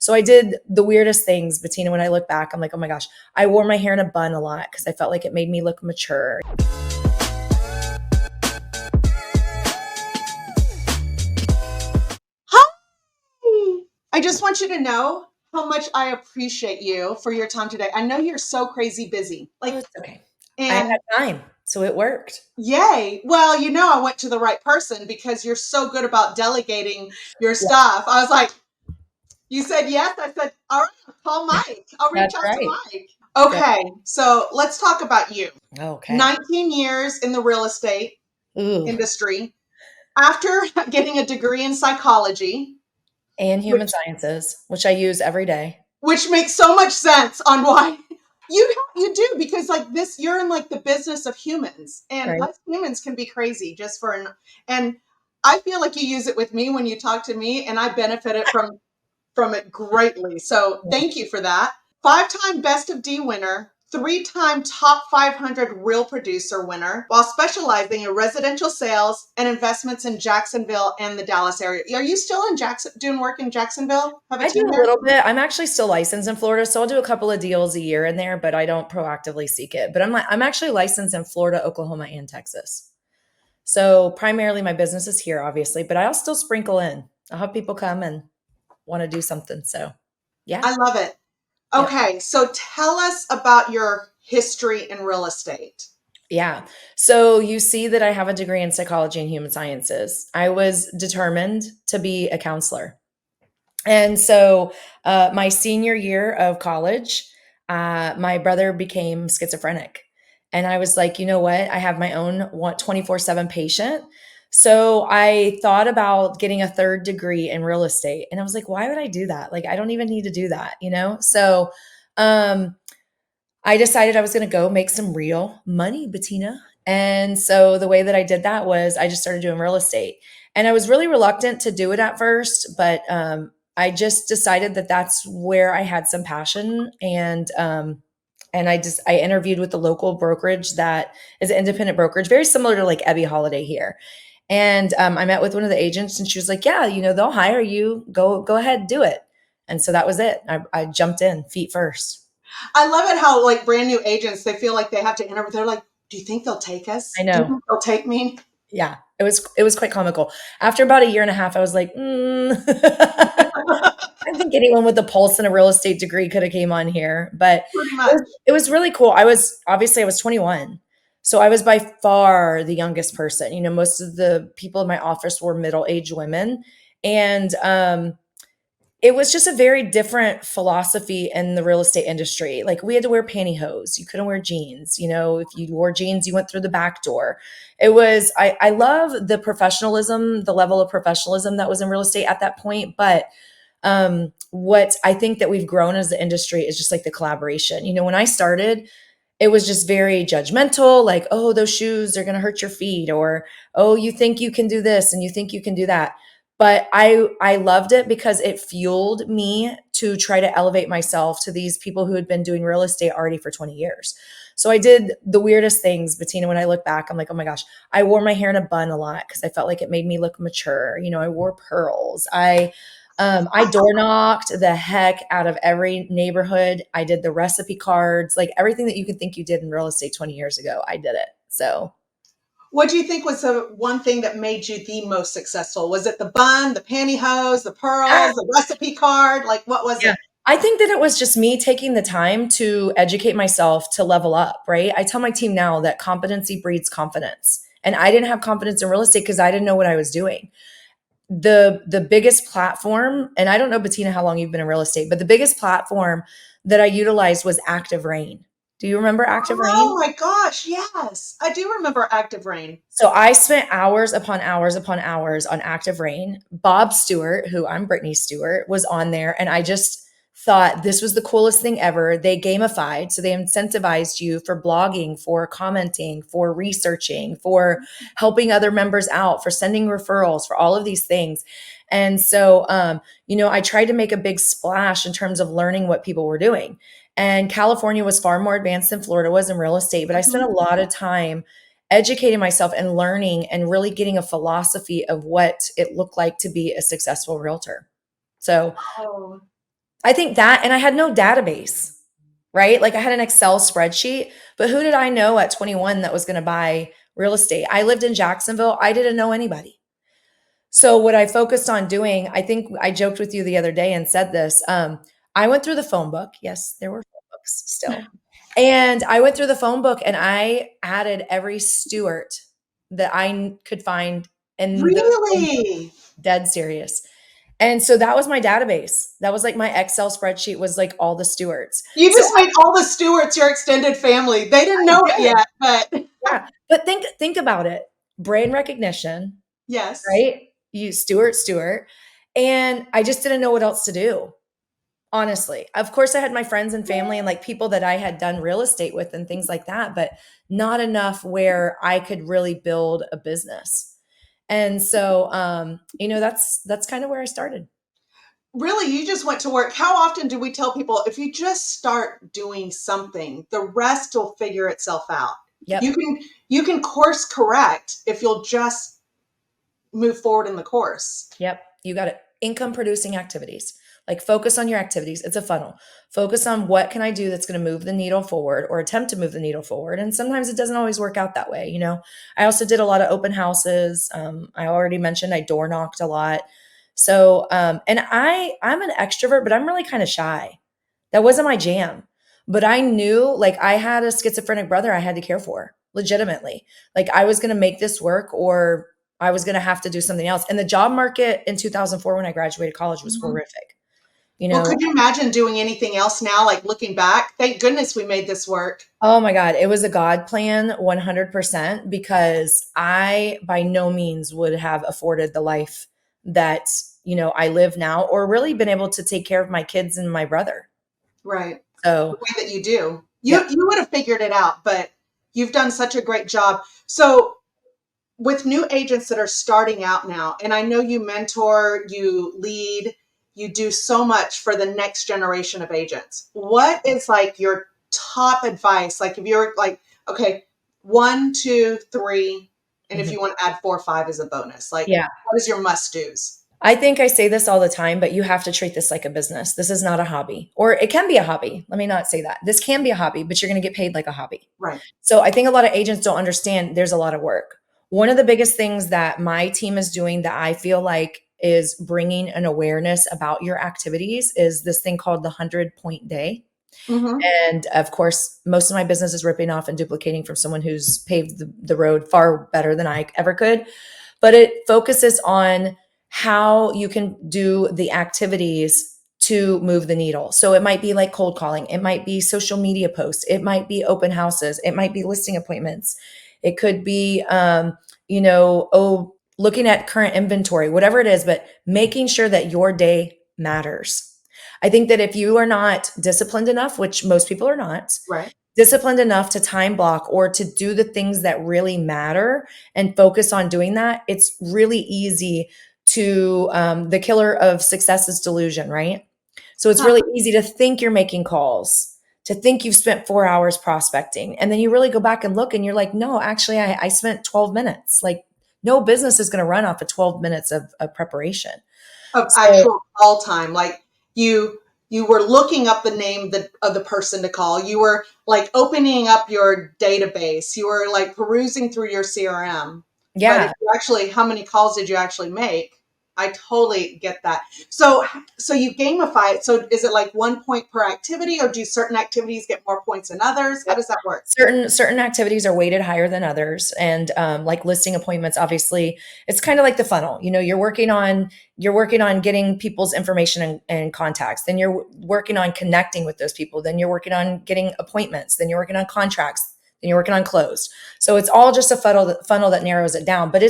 So I did the weirdest things, Bettina. When I look back, I'm like, oh my gosh, I wore my hair in a bun a lot because I felt like it made me look mature. Hi! I just want you to know how much I appreciate you for your time today. I know you're so crazy busy. Oh, it's okay. I And had time, so it worked. yay. Well, I went to the right person because you're so good about delegating your Yeah, stuff. I was like, you said yes. I said, all right, I'll call Mike. I'll reach that's out to right. Mike. Good. Okay, so let's talk about you. Okay. 19 years in the real estate Ooh, industry. After getting a degree in psychology, and human which sciences, which I use every day. which makes so much sense on why you do, because like this, you're in like the business of humans, and Right. us humans can be crazy just for and I feel like you use it with me when you talk to me, and I benefited from it greatly. So thank you for that. 5-time Best of D winner, 3-time top 500 Real Producer winner, while specializing in residential sales and investments in Jacksonville and the Dallas area. Are you still in Jackson, doing work in Jacksonville? Have a I do team a there? little bit. I'm actually still licensed in Florida, so I'll do a couple of deals a year in there, but I don't proactively seek it. But I'm actually licensed in Florida, Oklahoma, and Texas. So primarily my business is here, obviously, but I'll still sprinkle in. I'll have people come and want to do something. So yeah. I love it. Yep. Okay, so tell us about your history in real estate. Yeah. So you see that I have a degree in psychology and human sciences. I was determined to be a counselor. And so my senior year of college, my brother became schizophrenic. And I was like, you know what? I have my own 24/7 patient. So I thought about getting a third degree in real estate. And I was like, why would I do that? Like, I don't even need to do that, you know? So um, I decided I was going to go make some real money, Bettina. And so the way that I did that was I just started doing real estate. And I was really reluctant to do it at first, but I just decided that that's where I had some passion. And I interviewed with the local brokerage that is an independent brokerage, very similar to like Ebby Holiday here. And I met with one of the agents, and she was like, "Yeah, they'll hire you. Go ahead, do it." And so that was it. I jumped in feet first. I love it how like brand new agents, they feel like they have to interview. They're like, do you think they'll take I us? Do you know. think they'll take me? Yeah, it was quite comical. After about a year and a half, I was like, I think anyone with a pulse and a real estate degree could have came on here, but Pretty it much. was, it was really cool. I was 21, so I was by far the youngest person. Most of the people in my office were middle-aged women, and it was just a very different philosophy in the real estate industry. Like we had to wear pantyhose. You couldn't wear jeans. If you wore jeans, you went through the back door. I love the professionalism, the level of professionalism that was in real estate at that point. But what I think that we've grown as the industry is just like the collaboration. When I started, it was just very judgmental, like, oh, those shoes are going to hurt your feet, or, oh, you think you can do this and you think you can do that. But I loved it because it fueled me to try to elevate myself to these people who had been doing real estate already for 20 years. So I did the weirdest things, Bettina. When I look back, I'm like, oh my gosh, I wore my hair in a bun a lot because I felt like it made me look mature. I wore pearls. I door knocked the heck out of every neighborhood. I did the recipe cards, like everything that you could think you did in real estate 20 years ago. I did it. So What do you think was the one thing that made you the most successful? Was it the bun, the pantyhose, the pearls, the recipe card? Like, what was yeah. it? I think that it was just me taking the time to educate myself to level up, right? I tell my team now that competency breeds confidence. And I didn't have confidence in real estate because I didn't know what I was doing. The biggest platform, and I don't know, Bettina, how long you've been in real estate, but the biggest platform that I utilized was Active Rain. Do you remember Active Oh Rain? my gosh, yes. I do remember Active Rain. So I spent hours upon hours upon hours on Active Rain. Bob Stewart, who I'm Brittany Stewart, was on there. And I just thought this was the coolest thing ever. They gamified. So they incentivized you for blogging, for commenting, for researching, for helping other members out, for sending referrals, for all of these things. And so, I tried to make a big splash in terms of learning what people were doing. And California was far more advanced than Florida was in real estate, but I spent a Mhm. lot of time educating myself and learning and really getting a philosophy of what it looked like to be a successful realtor. So Oh, I think that, and I had no database, right? Like I had an Excel spreadsheet, but who did I know at 21 that was going to buy real estate? I lived in Jacksonville. I didn't know anybody. So what I focused on doing, I think I joked with you the other day and said this. I went through the phone book. Yes, there were phone books still. And I went through the phone book and I added every Stewart that I could find in the phone book. Really? Dead serious. And so that was my database. That was like my Excel spreadsheet was like all the Stewarts. You So just made all the Stewarts your extended family. They didn't I know it did. yet, but Yeah. But think about it. Brand recognition, yes. right? You Stewart. And I just didn't know what else to do. Honestly. Of course I had my friends and family and like people that I had done real estate with and things like that, but not enough where I could really build a business. And so that's kind of where I started. Really, you just went to work. How often do we tell people if you just start doing something, the rest will figure itself out? You Yep. can you can course correct if you'll just move forward in the course. Yep. You got it. Income producing activities. Like focus on your activities. It's a funnel. Focus on what can I do that's going to move the needle forward or attempt to move the needle forward. And sometimes it doesn't always work out that way. I also did a lot of open houses. I already mentioned I door knocked a lot. So, and I'm an extrovert, but I'm really kind of shy. That wasn't my jam. But I knew like I had a schizophrenic brother I had to care for legitimately. Like I was going to make this work or I was going to have to do something else. And the job market in 2004 when I graduated college was Mhm. horrific. You Well, know, could you imagine doing anything else now, like looking back? Thank goodness we made this work. oh my God, it was a God plan 100% because I by no means would have afforded the life that, I live now or really been able to take care of my kids and my brother. Right. The So, way that you do. yep. You would have figured it out, but you've done such a great job. So with new agents that are starting out now, and I know you mentor, you lead, you do so much for the next generation of agents. What is like your top advice? Like if you're like, okay, one, two, three, and if Mhm. you want to add four or five as a bonus, like Yeah. what is your must do's? I think I say this all the time, but you have to treat this like a business. This is not a hobby, or it can be a hobby. Let me not say that. This can be a hobby, but you're going to get paid like a hobby. Right. So I think a lot of agents don't understand there's a lot of work. One of the biggest things that my team is doing that I feel like is bringing an awareness about your activities is this thing called the 100-point day. Mm-hmm. And of course, most of my business is ripping off and duplicating from someone who's paved the road far better than I ever could. But it focuses on how you can do the activities to move the needle. So it might be like cold calling, it might be social media posts, it might be open houses, it might be listing appointments, it could be, looking at current inventory, whatever it is, but making sure that your day matters. I think that if you are not disciplined enough, which most people are not, Right. disciplined enough to time block or to do the things that really matter and focus on doing that, it's really easy to, the killer of success is delusion, right? So it's really Huh. easy to think you're making calls, to think you've spent 4 hours prospecting. And then you really go back and look and you're like, no, actually, I spent 12 minutes. Like, no business is going to run off of 12 minutes of preparation. Of So, actual call time, like you you were looking up the name of the person to call, you were like opening up your database, you were like perusing through your CRM. But if yeah. you actually, how many calls did you actually make? I totally get that. So you gamify it. So is it like 1 point per activity, or do certain activities get more points than others? How Yep. does that work? Certain activities are weighted higher than others, and like listing appointments, obviously, it's kind of like the funnel. You're working on getting people's information and contacts. Then you're working on connecting with those people. Then you're working on getting appointments. Then you're working on contracts. Then you're working on closed. So it's all just a funnel that narrows it down. But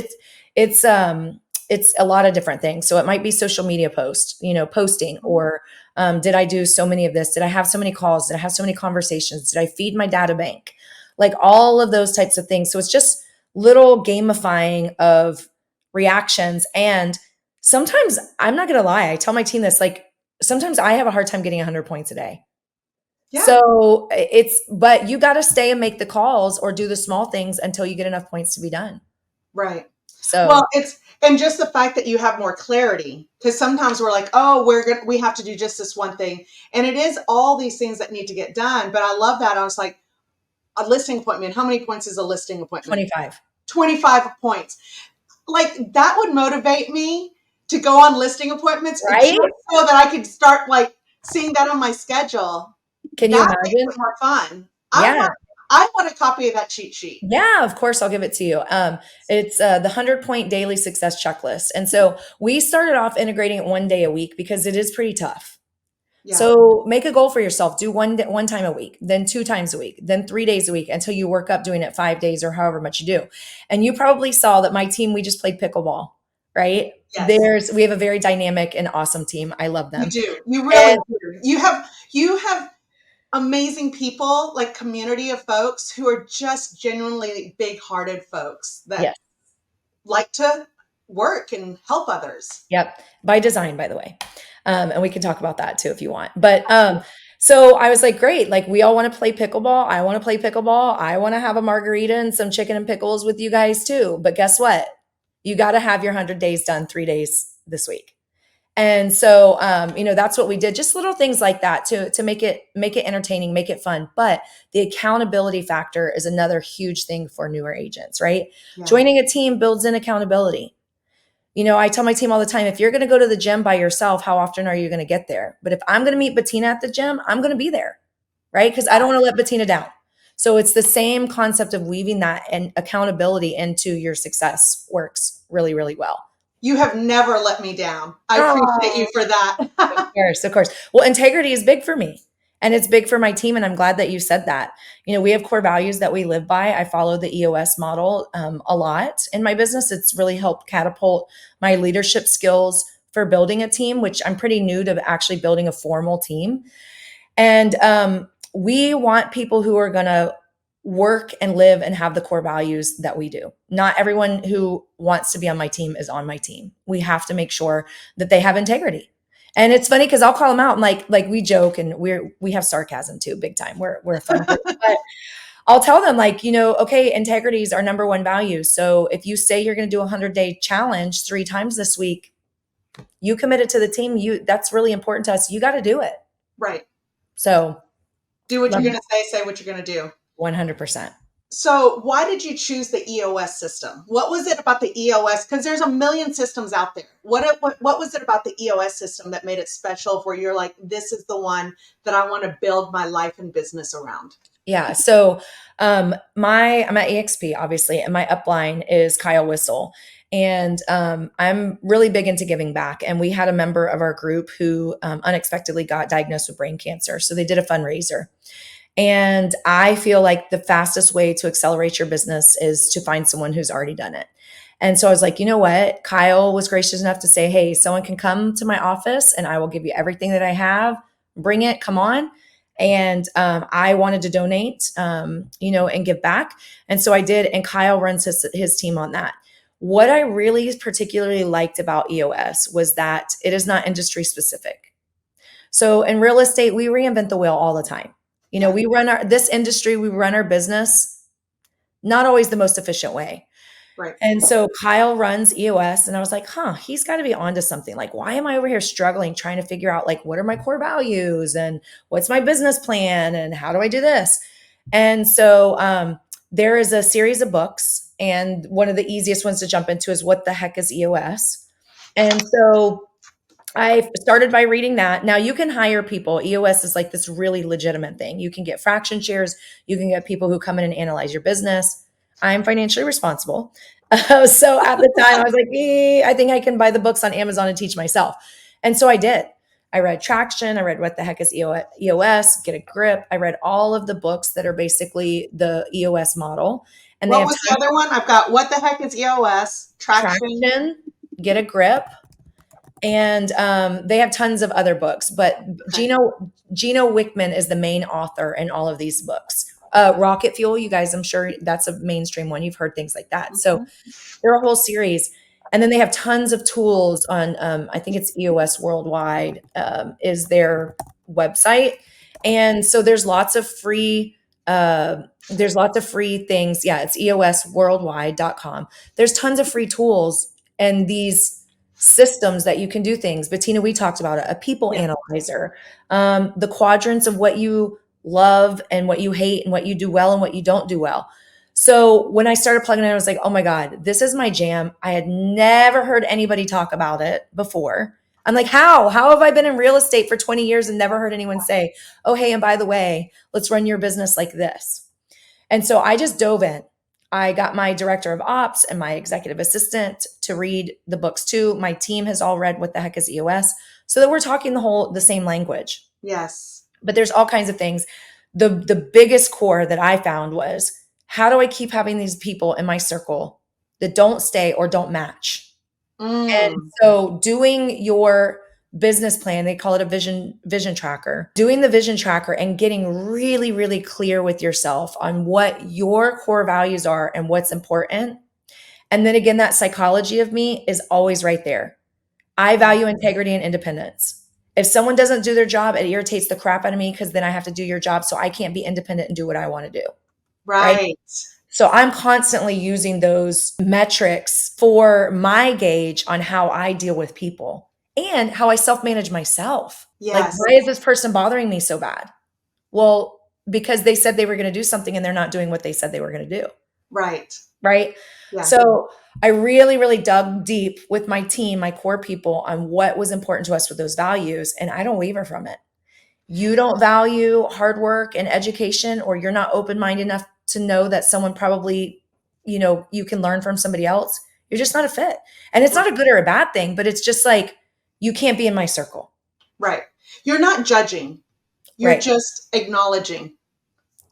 it's a lot of different things. So it might be social media posting, or did I do so many of this? Did I have so many calls? Did I have so many conversations? Did I feed my data bank? Like all of those types of things. So it's just little gamifying of reactions. And sometimes I'm not going to lie. I tell my team this, like, sometimes I have a hard time getting 100 points a day. Yeah, But you got to stay and make the calls or do the small things until you get enough points to be done. right. So Well, and just the fact that you have more clarity, because sometimes we're like, oh, we have to do just this one thing, and it is all these things that need to get done. But I love that. I was like, a listing appointment. How many points is a listing appointment? 25. 25 points. Like that would motivate me to go on listing appointments just Right? so that I could start like seeing that on my schedule. Can you That makes imagine? it more fun. Yeah. I want a copy of that cheat sheet. Yeah, of course, I'll give it to you. It's the 100-point daily success checklist. And so we started off integrating it 1 day a week because it is pretty tough. Yeah. So make a goal for yourself. Do one time a week, then 2 times a week, then 3 days a week until you work up doing it 5 days or however much you do. And you probably saw that my team, we just played pickleball, right? Yes. We have a very dynamic and awesome team. I love You them. do. You really And do. You have amazing people, like community of folks who are just genuinely big-hearted folks that yes, like to work and help others. yep, by design, by the way. And we can talk about that too if you want. But so I was like, great, like we all want to play pickleball. I want to play pickleball. I want to have a margarita and some chicken and pickles with you guys too. But guess what? You got to have your 100 days done 3 days this week. And so that's what we did. Just little things like that to make it entertaining, make it fun. But the accountability factor is another huge thing for newer agents, right? Yeah. Joining a team builds in accountability. I tell my team all the time, if you're going to go to the gym by yourself, how often are you going to get there? But if I'm going to meet Bettina at the gym, I'm going to be there, right? Because I don't want to let Bettina down. So it's the same concept of weaving that and accountability into your success works really, really well. You have never let me down. I appreciate you Oh, for of that. course, of course. Well, integrity is big for me. And it's big for my team. And I'm glad that you said that. We have core values that we live by. I follow the EOS model a lot in my business. It's really helped catapult my leadership skills for building a team, which I'm pretty new to actually building a formal team. And we want people who are going to work and live and have the core values that we do. Not everyone who wants to be on my team is on my team. We have to make sure that they have integrity. And it's funny because I'll call them out and like we joke and we have sarcasm too, big time. We're a fun group. But I'll tell them okay, integrity is our number one value. So if you say you're going to do a 100-day challenge 3 times this week, you committed to the team. That's really important to us. You got to do it. Right. So Do what you're love going to say what you're going to do. 100%. So, why did you choose the EOS system? What was it about the EOS? Because there's a million systems out there. What was it about the EOS system that made it special where you're like, this is the one that I want to build my life and business around? Yeah. So I'm at EXP, obviously, and my upline is Kyle Whistle. And I'm really big into giving back. And we had a member of our group who unexpectedly got diagnosed with brain cancer. So they did a fundraiser. And I feel like the fastest way to accelerate your business is to find someone who's already done it. And so I was like, you know what? Kyle was gracious enough to say, hey, someone can come to my office and I will give you everything that I have. Bring it, come on. And I wanted to donate, and give back. And so I did. And Kyle runs his team on that. What I really particularly liked about EOS was that it is not industry specific. So in real estate, we reinvent the wheel all the time. Yeah. We run this industry, we run our business, not always the most efficient way. Right. And so Kyle runs EOS and I was like, he's got to be onto something. Like, why am I over here struggling, trying to figure out like, what are my core values and what's my business plan and how do I do this? And so there is a series of books and one of the easiest ones to jump into is What the Heck is EOS? And so I started by reading that. Now you can hire people. EOS is like this really legitimate thing. You can get fraction shares. You can get people who come in and analyze your business. I'm financially responsible. So at the time I was like, I think I can buy the books on Amazon and teach myself. And so I did. I read Traction. I read What the Heck is EOS, Get a Grip. I read all of the books that are basically the EOS model. And they What have was the other one? I've got What the Heck is EOS, Traction, Get a Grip, and they have tons of other books, but Okay. Gino Wickman is the main author in all of these books. Rocket Fuel, you guys, I'm sure that's a mainstream one. You've heard things like that. So Mhm. they're a whole series. And then they have tons of tools on, I think it's EOS Worldwide is their website. And so there's lots of free There's lots of free things. Yeah, it's eosworldwide.com. There's tons of free tools and these systems that you can do things. Bettina, we talked about it, a people Yeah. analyzer, the quadrants of what you love and what you hate and what you do well and what you don't do well. So when I started plugging in, I was like, oh my God, this is my jam. I had never heard anybody talk about it before. I'm like, how? How have I been in real estate for 20 years and never heard anyone say, oh, hey, and by the way, let's run your business like this? And so I just dove in. I got my director of ops and my executive assistant to read the books too. My team has all read What the Heck is EOS, so that we're talking the same language. Yes. But there's all kinds of things. The biggest core that I found was, how do I keep having these people in my circle that don't stay or don't match? And Mm. so doing your business plan, they call it a vision tracker. Doing the vision tracker and getting really really clear with yourself on what your core values are and what's important. And then again, that psychology of me is always right there. I Yeah. value integrity and independence. If someone doesn't do their job, it irritates the crap out of me because then I have to do your job, so I can't be independent and do what I want to do, right? Right. So I'm constantly using those metrics for my gauge on how I deal with people and how I self manage myself. Like, Yes. why is this person bothering me so bad? Well, because they said they were going to do something and they're not doing what they said they were going to do. Right. Right. Yeah. So I really, really dug deep with my team, my core people, on what was important to us with those values. And I don't waver from it. You don't value hard work and education, or you're not open-minded enough to know that someone probably, you can learn from somebody else, you're just not a fit. And it's not a good or a bad thing, but it's just like, you can't be in my circle. Right. You're not judging. You're Right. just acknowledging.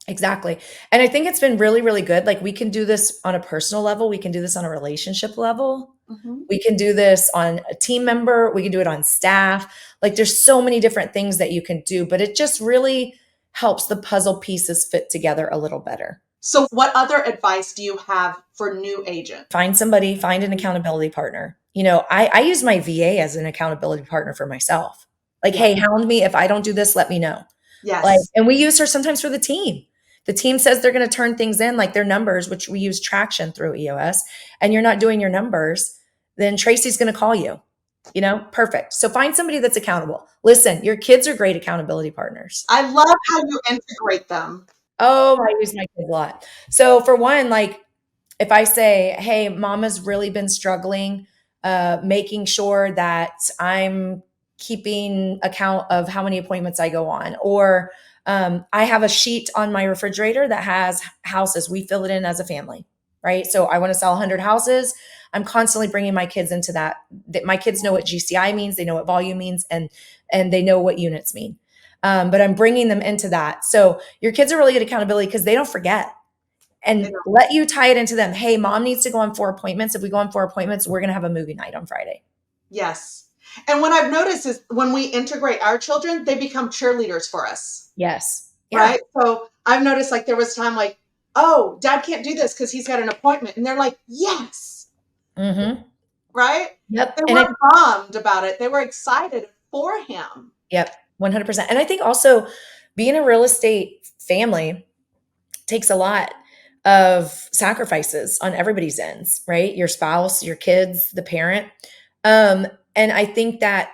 Exactly. And I think it's been really, really good. Like, we can do this on a personal level. We can do this on a relationship level. Mhm. We can do this on a team member. We can do it on staff. Like, there's so many different things that you can do, but it just really helps the puzzle pieces fit together a little better. So, what other advice do you have for new agents? Find somebody, find an accountability partner. I use my VA as an accountability partner for myself. Like, Yeah. hey, hound me. If I don't do this, let me know. Like, Yes. and we use her sometimes for the team. The team says they're going to turn things in, like their numbers, which we use traction through EOS, and you're not doing your numbers, then Tracy's going to call you. Perfect. So find somebody that's accountable. Listen, your kids are great accountability partners. I love how you integrate them. Oh, I use my kids a lot. So for one, like, if I say, hey, mama's really been struggling, making sure that I'm keeping account of how many appointments I go on, or I have a sheet on my refrigerator that has houses. We fill it in as a family, right? So I want to sell 100 houses. I'm constantly bringing my kids into that. My kids know what GCI means, they know what volume means, and they know what units mean. But I'm bringing them into that. So your kids are really good accountability because they don't forget, You and know, let you tie it into them. Hey, mom needs to go on 4 appointments. If we go on 4 appointments, we're going to have a movie night on Friday. yes. And what I've noticed is when we integrate our children, they become cheerleaders for us. Yes. Yeah. Right. So I've noticed like there was time like, oh, dad can't do this because he's got an appointment. And they're like, yes. Mm-hmm. Right. Yep. They weren't bummed about it. They were excited for him. Yep. 100%. And I think also being a real estate family takes a lot of sacrifices on everybody's ends, right? Your spouse, your kids, the parent. And I think that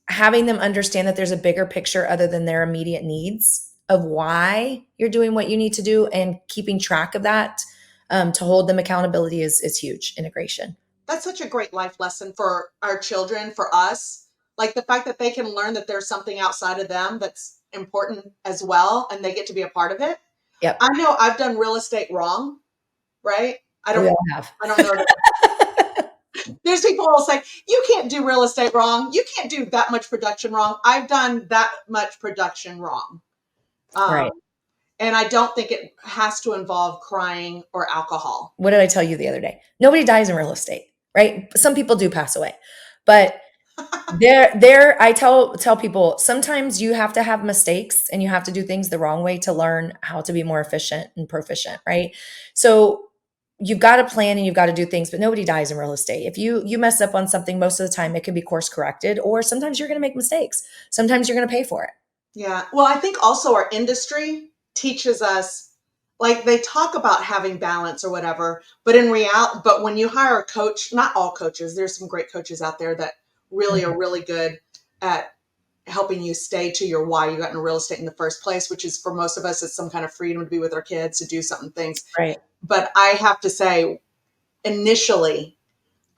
having them understand that there's a bigger picture other than their immediate needs of why you're doing what you need to do, and keeping track of that, to hold them accountability is huge integration. That's such a great life lesson for our children, for us. Like the fact that they can learn that there's something outside of them that's important as well, and they get to be a part of it. Yep. I know I've done real estate wrong, right? We all have. I don't know. There's people who will say, you can't do real estate wrong. You can't do that much production wrong. I've done that much production wrong. Right. And I don't think it has to involve crying or alcohol. What did I tell you the other day? Nobody dies in real estate, right? Some people do pass away, but I tell people, sometimes you have to have mistakes and you have to do things the wrong way to learn how to be more efficient and proficient, right? So you've got to plan and you've got to do things, but nobody dies in real estate. If you mess up on something, most of the time it can be course corrected, or sometimes you're going to make mistakes. Sometimes you're going to pay for it. Yeah. Well, I think also our industry teaches us like they talk about having balance or whatever, but in reality, but when you hire a coach, not all coaches, there's some great coaches out there that really Mhm. are really good at helping you stay to your why you got into real estate in the first place, which is for most of us, it's some kind of freedom to be with our kids, to do something things. Right. But I have to say, initially,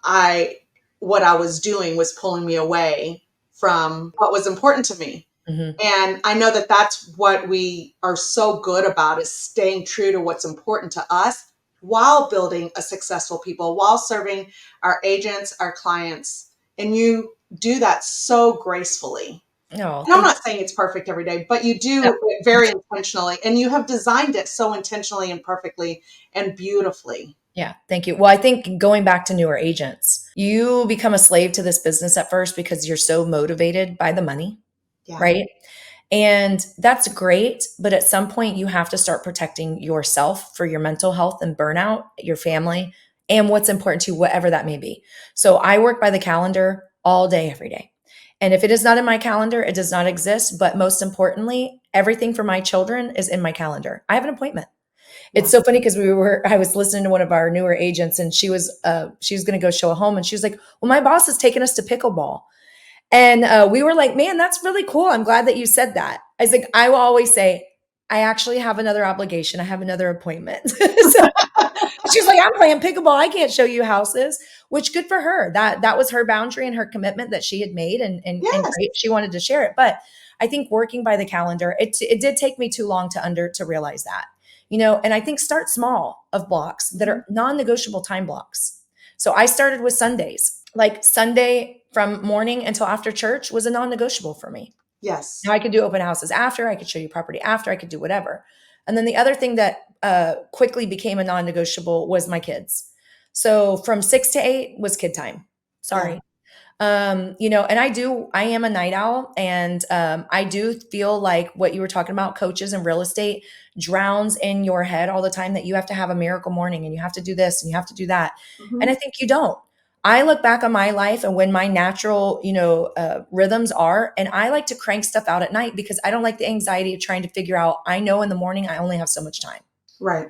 I what I was doing was pulling me away from what was important to me. Mhm. And I know that that's what we are so good about, is staying true to what's important to us while building a successful people, while serving our agents, our clients. And you do that so gracefully. Oh, And I'm thank not saying it's perfect every day, but you you. do it very intentionally, and you have designed it so intentionally and perfectly and beautifully. Yeah, thank you. Well, I think going back to newer agents, you become a slave to this business at first because you're so motivated by the money, Yeah. right? And that's great. But at some point, you have to start protecting yourself for your mental health and burnout, your family, and what's important to you, whatever that may be. So I work by the calendar all day, every day. And if it is not in my calendar, it does not exist. But most importantly, everything for my children is in my calendar. I have an appointment. It's Yeah. so funny because I was listening to one of our newer agents and she was going to go show a home and she was like, well, my boss is taking us to pickleball. And we were like, man, that's really cool. I'm glad that you said that. I was like, I will always say, I actually have another obligation. I have another appointment. So she's like, I'm playing pickleball. I can't show you houses, which good for her. That was her boundary and her commitment that she had made, and Yes. great. She wanted to share it. But I think working by the calendar, it did take me too long to realize that. And I think start small of blocks that Mhm. are non-negotiable time blocks. So I started with Sundays. Like Sunday from morning until after church was a non-negotiable for me. Now Yes. I could do open houses after, I could show you property after, I could do whatever. And then the other thing that quickly became a non-negotiable was my kids. So from 6 to 8 was kid time. Yeah. Sorry. And I am a night owl, and I do feel like what you were talking about, coaches and real estate, drowns in your head all the time that you have to have a miracle morning and you have to do this and you have to do that. And I Hmm. think you don't. I look back on my life and when my natural, rhythms are, and I like to crank stuff out at night because I don't like the anxiety of trying to figure out, I know in the morning I only have so much time. Right.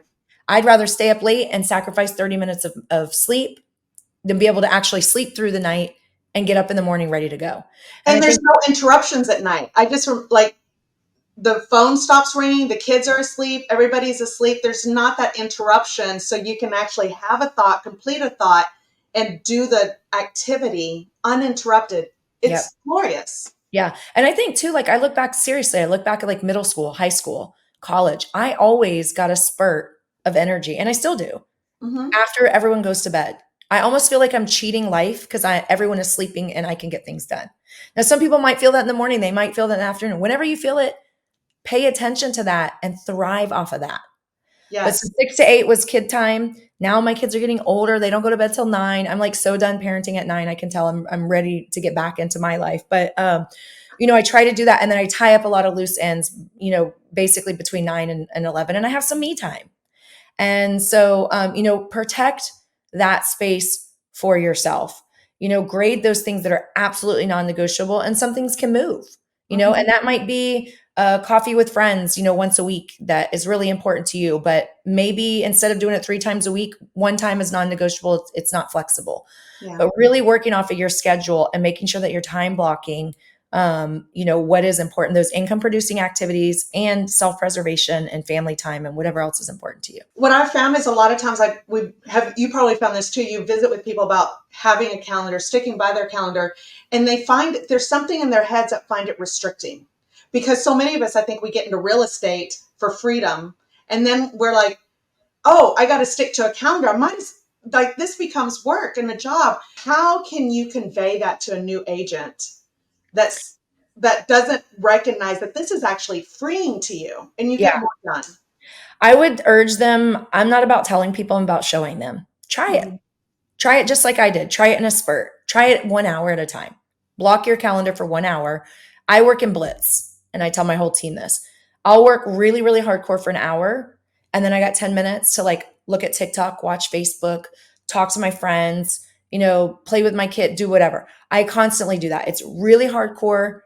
I'd rather stay up late and sacrifice 30 minutes of sleep than be able to actually sleep through the night and get up in the morning ready to go. And And I there's think, no interruptions at night. I just like the phone stops ringing, the kids are asleep, everybody's asleep. There's not that interruption. So you can actually have a thought, complete a thought, and do the activity uninterrupted. yep. It's glorious. Yeah. And I think too, like I look back at like middle school, high school, college. I always got a spurt of energy, and I still do Hmm. after everyone goes to bed. I almost feel like I'm cheating life because everyone is sleeping and I can get things done. Now, some people might feel that in the morning, they might feel that in the afternoon. Whenever you feel it, pay attention to that and thrive off of that. But so Yes. 6 to 8 was kid time. Now my kids are getting older. They don't go to bed till 9. I'm like so done parenting at 9. I can tell I'm ready to get back into my life. But I try to do that, and then I tie up a lot of loose ends, basically between 9 and 11, and I have some me time. And so, protect that space for yourself. Grade those things that are absolutely non-negotiable, and some things can move. And Hmm. that might be coffee with friends, once a week, that is really important to you. But maybe instead of doing it 3 times a week, one time is non-negotiable. It's not flexible. Yeah. But really working off of your schedule and making sure that you're time blocking, what is important, those income producing activities and self-preservation and family time and whatever else is important to you. What I've found is a lot of times we have, you probably found this too. You visit with people about having a calendar, sticking by their calendar, and they find there's something in their heads that find it restricting, because so many of us, I think, we get into real estate for freedom, and then we're like, oh, I got to stick to a calendar. I might like this becomes work and a job. How can you convey that to a new agent that's that doesn't recognize that this is actually freeing to you and you get Yeah. more done? I would urge them. I'm not about telling people, I'm about showing them. Try it. Mhm. Try it just like I did. Try it in a spurt. Try it 1 hour at a time. Block your calendar for 1 hour. I work in blitz, and I tell my whole team this. I'll work really, really hardcore for an hour, and then I got 10 minutes to like look at TikTok, watch Facebook, talk to my friends, play with my kid, do whatever. I constantly do that. It's really hardcore,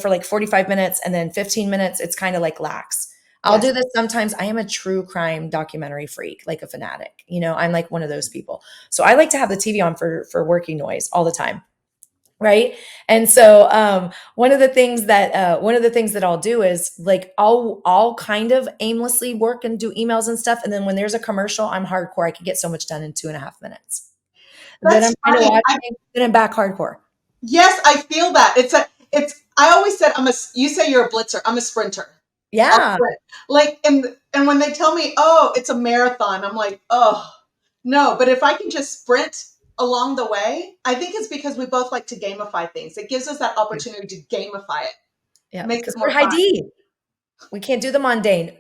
for like 45 minutes, and then 15 minutes, it's kind of like lax. I'll Yes. do this sometimes. I am a true crime documentary freak, like a fanatic. I'm like one of those people. So I like to have the TV on for working noise all the time. Right. And so one of the things that I'll do is like I'll kind of aimlessly work and do emails and stuff. And then when there's a commercial, I'm hardcore. I can get so much done in 2.5 minutes. Then I'm That's kind of funny. watching, then I'm back hardcore. Yes, I feel that. I always said you say you're a blitzer. I'm a sprinter. I'll Yeah. sprint. Like, and when they tell me, oh, it's a marathon, I'm like, oh, no. But if I can just sprint along the way, I think it's because we both like to gamify things. It gives us that opportunity to gamify it. Yeah. Makes Because it we're more high fun. D. We can't do the mundane.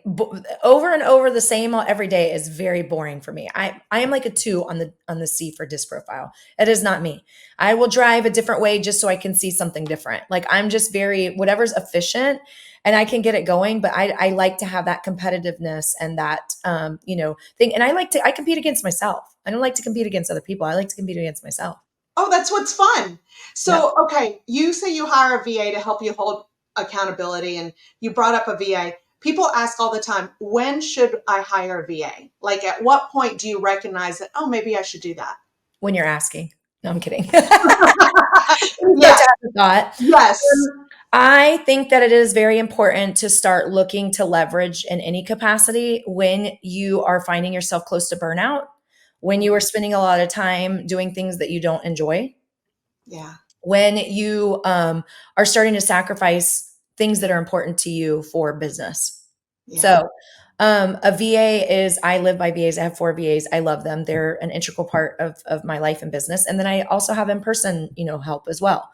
Over and over the same every day is very boring for me. I am like a 2 on the C for disc profile. It is not me. I will drive a different way just so I can see something different. Like I'm just very whatever's efficient and I can get it going. But I like to have that competitiveness and that thing. And I compete against myself. I don't like to compete against other people. I like to compete against myself. Oh, that's what's fun. Yep. So, okay, you say you hire a VA to help you hold accountability, and you brought up a VA. People ask all the time, when should I hire a VA? Like, at what point do you recognize that, oh, maybe I should do that? When you're asking. No, I'm kidding. You start Yes, to have the thought. yes. I think that it is very important to start looking to leverage in any capacity when you are finding yourself close to burnout, when you are spending a lot of time doing things that you don't enjoy, Yeah, when you are starting to sacrifice things that are important to you for business. yeah, So, a VA is, I live by VAs. I have 4 VAs. I love them. They're an integral part of my life and business. And then I also have in person, help as well.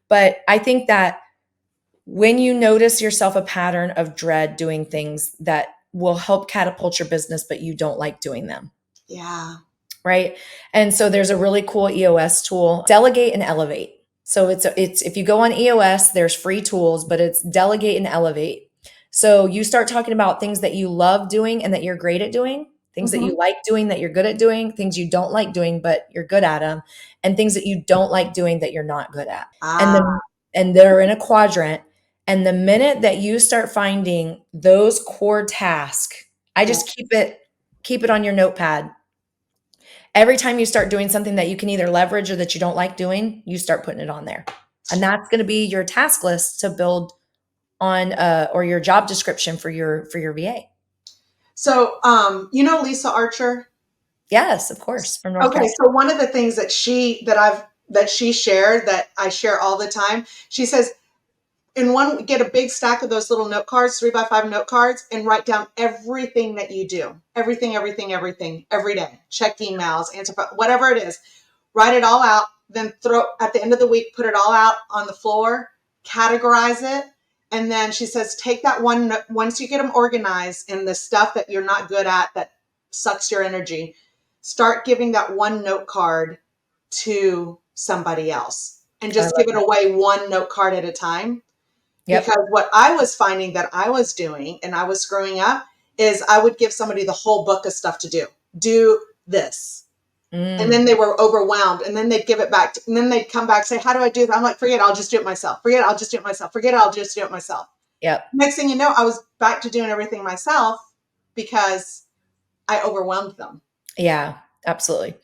But I think that when you notice yourself a pattern of dread doing things that will help catapult your business, but you don't like doing them, yeah, right? And so there's a really cool EOS tool, Delegate and Elevate. So it's if you go on EOS, there's free tools, but it's Delegate and Elevate. So you start talking about things that you love doing and that you're great at doing, things that hmm you like doing that you're good at doing, things you don't like doing but you're good at them, and things that you don't like doing that you're not good at. And ah, then and they're in a quadrant. And the minute that you start finding those core tasks, I yeah. just keep it on your notepad. Every time you start doing something that you can either leverage or that you don't like doing, you start putting it on there. And that's going to be your task list to build on or your job description for your VA. So, Lisa Archer. Yes, of course, from North Okay, Carolina. so one of the things that she shared that I share all the time, she says, get a big stack of those little note cards, 3x5 note cards, and write down everything that you do. Everything, every day. Check emails, whatever it is. Write it all out, then at the end of the week, put it all out on the floor, categorize it. And then she says, take that once you get them organized and the stuff that you're not good at that sucks your energy, start giving that one note card to somebody else and I just love give it that. away one note card at a time. Yep. Because what I was finding that I was doing and I was screwing up is I would give somebody the whole book of stuff to do. Do this. And Mm, then they were overwhelmed. And then they'd give it back. And then they'd come back and say, how do I do that? I'm like, forget it, I'll just do it myself. Forget it, I'll just do it myself. Forget it, I'll just do it myself. yep. Next thing you know, I was back to doing everything myself because I overwhelmed them. Yeah, absolutely.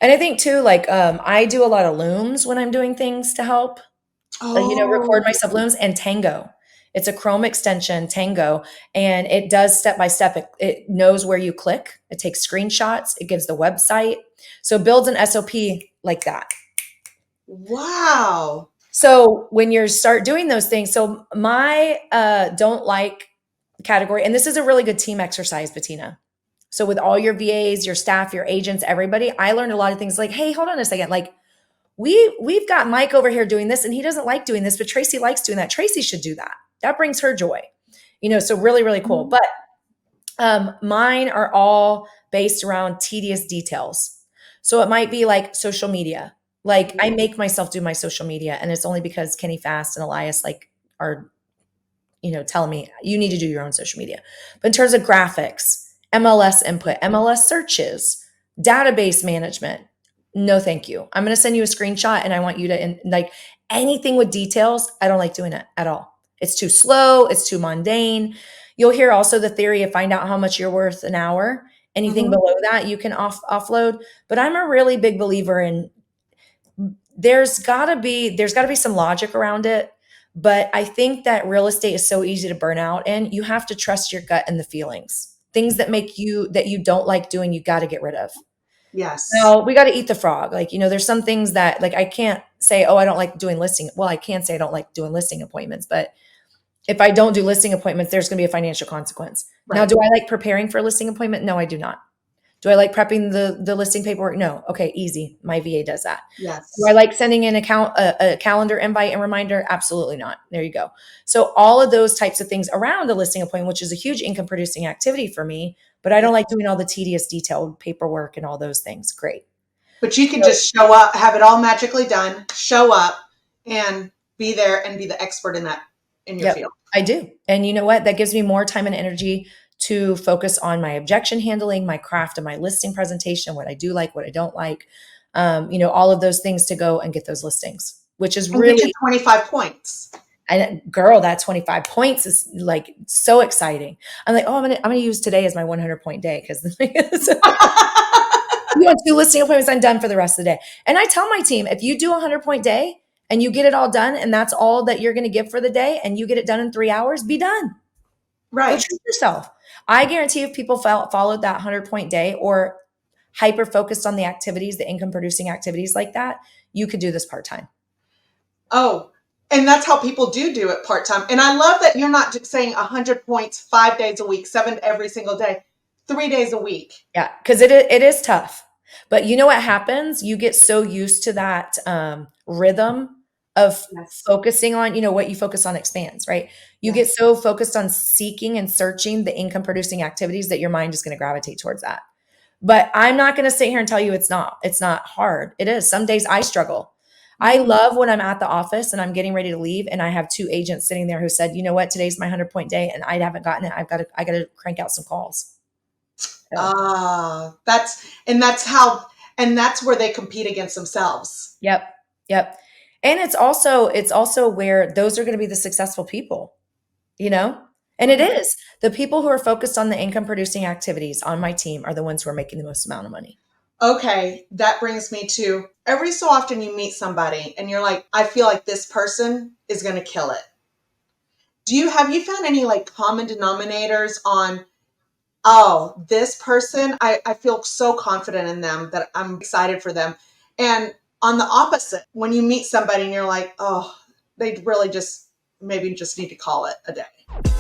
And I think too, like I do a lot of looms when I'm doing things to help. Record Oh, myself looms and Tango. It's a Chrome extension, Tango, and it does step by step. It knows where you click. It takes screenshots. It gives the website. So it builds an SOP like that. wow. So when you start doing those things, so my don't like category, and this is a really good team exercise, Bettina. So with all your VAs, your staff, your agents, everybody, I learned a lot of things like, hey, hold on a second. Like we've got Mike over here doing this and he doesn't like doing this, but Tracy likes doing that. Tracy should do that. That brings her joy. So really, really cool. Mhm. But mine are all based around tedious details. So it might be like social media. Like I make myself do my social media, and it's only because Kenny Fast and Elias are telling me you need to do your own social media. But in terms of graphics, MLS input, MLS searches, database management, no, thank you. I'm going to send you a screenshot and I want you to, like anything with details, I don't like doing it at all. It's too slow. It's too mundane. You'll hear also the theory of find out how much you're worth an hour. Anything Mhm. below that you can offload. But I'm a really big believer in there's gotta be some logic around it. But I think that real estate is so easy to burn out and you have to trust your gut and the feelings. Things that you don't like doing, you got to get rid of. Yes. No, we got to eat the frog. Like, there's some things that like I can't say, oh, I don't like doing listing. Well, I can say I don't like doing listing appointments, but if I don't do listing appointments, there's going to be a financial consequence. Now, Right. do I like preparing for a listing appointment? No, I do not. Do I like prepping the listing paperwork? No. Okay, easy. My VA does that. Do I Yes. like sending an a calendar invite and reminder? Absolutely not. There you go. So all of those types of things around a listing appointment, which is a huge income producing activity for me, but I Yeah. don't like doing all the tedious, detailed paperwork and all those things. Great. But you can So, just show up, have it all magically done, show up and be there and be the expert in that in your yep, field. I do. And you know what? That gives me more time and energy to focus on my objection handling, my craft of my listing presentation, what I do like, what I don't like, all of those things to go and get those listings, which is And get your really, 25 points. and girl, that 25 points is like so exciting. I'm like, oh, I'm gonna use today as my 100 point day because the thing is, you want two listing appointments, I'm done for the rest of the day. And I tell my team, if you do a 100 point day and you get it all done, and that's all that you're going to give for the day, and you get it done in 3 hours, be done. Go Right. treat yourself. I guarantee if people followed that 100 point day or hyper focused on the activities, the income producing activities like that, you could do this part time. Oh, and that's how people do it part time. And I love that you're not just saying 100 points 5 days a week, seven every single day, 3 days a week. Yeah, because it is tough. But you know what happens? You get so used to that rhythm of Yes. focusing on, what you focus on expands, right? You get Yes. so focused on seeking and searching the income producing activities that your mind is going to gravitate towards that. But I'm not going to sit here and tell you it's not hard. It is. Some days I struggle. I Mm. love when I'm at the office and I'm getting ready to leave and I have two agents sitting there who said, "You know what? Today's my 100 point day and I haven't gotten it. I got to crank out some calls." So, That's that's where they compete against themselves. yep. Yep. And it's also where those are going to be the successful people, you know? And it Okay. is. The people who are focused on the income producing activities on my team are the ones who are making the most amount of money. Okay, that brings me to every so often you meet somebody and you're like, I feel like this person is going to kill it. Have you found any like common denominators on, oh, this person, I feel so confident in them that I'm excited for them. And on the opposite, when you meet somebody and you're like, oh, they really just maybe just need to call it a day.